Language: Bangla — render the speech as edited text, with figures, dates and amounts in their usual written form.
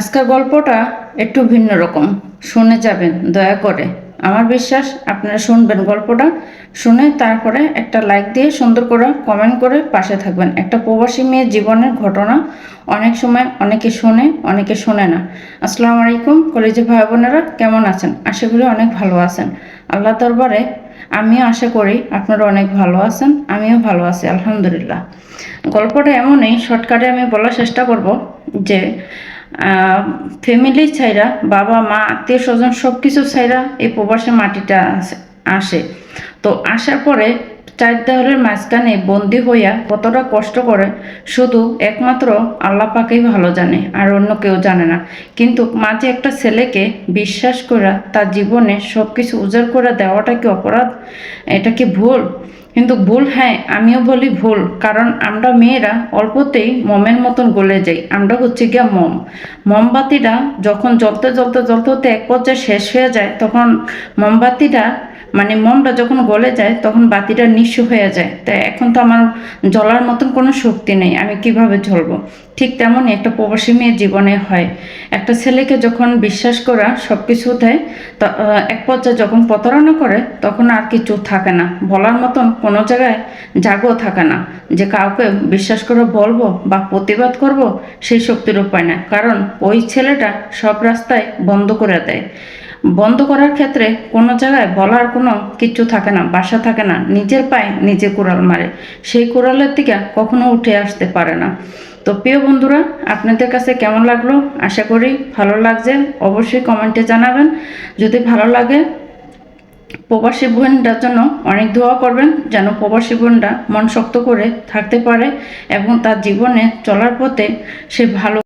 আজকের গল্পটা একটু ভিন্ন রকম, শুনে যাবেন দয়া করে। আমার বিশ্বাস আপনারা শুনবেন গল্পটা, শুনে তারপরে একটা লাইক দিয়ে সুন্দর করে কমেন্ট করে পাশে থাকবেন। একটা প্রবাসী মেয়ের জীবনের ঘটনা, অনেক সময় অনেকে শোনে অনেকে শোনে না। আসসালামু আলাইকুম কলেজে ভাই বোনেরা, কেমন আছেন? আশা করি অনেক ভালো আছেন। আল্লাহ দরবারে আমিও আশা করি আপনারা অনেক ভালো আছেন, আমিও ভালো আছি আলহামদুলিল্লাহ। গল্পটা এমনই শর্টকাটে আমি বলার চেষ্টা করব যে ফ্যামিলি ছাইরা, বাবা মা আত্মীয় স্বজন সব কিছু ছাইরা এই প্রবাসী মাটিটা আসে। তো আসার পরে চার দেওয়ালের মাঝখানে বন্দি হইয়া কতটা কষ্ট করে শুধু একমাত্র আল্লাহ পাকেই ভালো জানে, আর অন্য কেউ জানে না। কিন্তু মাঝে একটা ছেলেকে বিশ্বাস করে তার জীবনে সব কিছু উজাড় করে দেওয়াটা কি অপরাধ? এটা কি ভুল? কিন্তু ভুল, হ্যাঁ আমিও বলি ভুল, কারণ আমরা মেয়েরা অল্পতেই মমের মতন গলে যাই। আমরা হচ্ছে গিয়া মোমবাতিটা যখন জ্বলতে জ্বলতে জ্বলতে হতে এক পর্যায়ে শেষ হয়ে যায়, তখন মোমবাতিটা মোমটা যখন গলে যায় তখন বাতিটা নিঃস্ব হয়ে যায়। তাই এখন তো আমার জ্বলার মতন কোনো শক্তি নেই, আমি কিভাবে জ্বলবো? ঠিক তেমনই একটা প্রবাসী মেয়ের জীবনে হয়। একটা ছেলেকে যখন বিশ্বাস করা সব কিছু দেয়, এক পর্যায়ে যখন প্রতারণা করে তখন আর কিছু থাকে না, বলার মতন কোনো জায়গায় জাগও থাকে না যে কাউকে বিশ্বাস করে বলবো বা প্রতিবাদ করব, সেই শক্তির উপায় না। কারণ ওই ছেলেটা সব রাস্তায় বন্ধ করে দেয়। বন্ধ করার ক্ষেত্রে কোনো জায়গায় বলার কোনো কিচ্ছু থাকে না, বাসা থাকে না, নিজের পায়ে নিজে কুড়াল মারে, সেই কুড়ালের দিকে কখনো উঠে আসতে পারে না। তো প্রিয় বন্ধুরা, আপনাদের কাছে কেমন লাগলো? আশা করি ভালো লাগছে, অবশ্যই কমেন্টে জানাবেন। যদি ভালো লাগে প্রবাসী বোনটার জন্য অনেক দোয়া করবেন, যেন প্রবাসী বোনটা মন শক্ত করে থাকতে পারে এবং তার জীবনে চলার পথে সে ভালো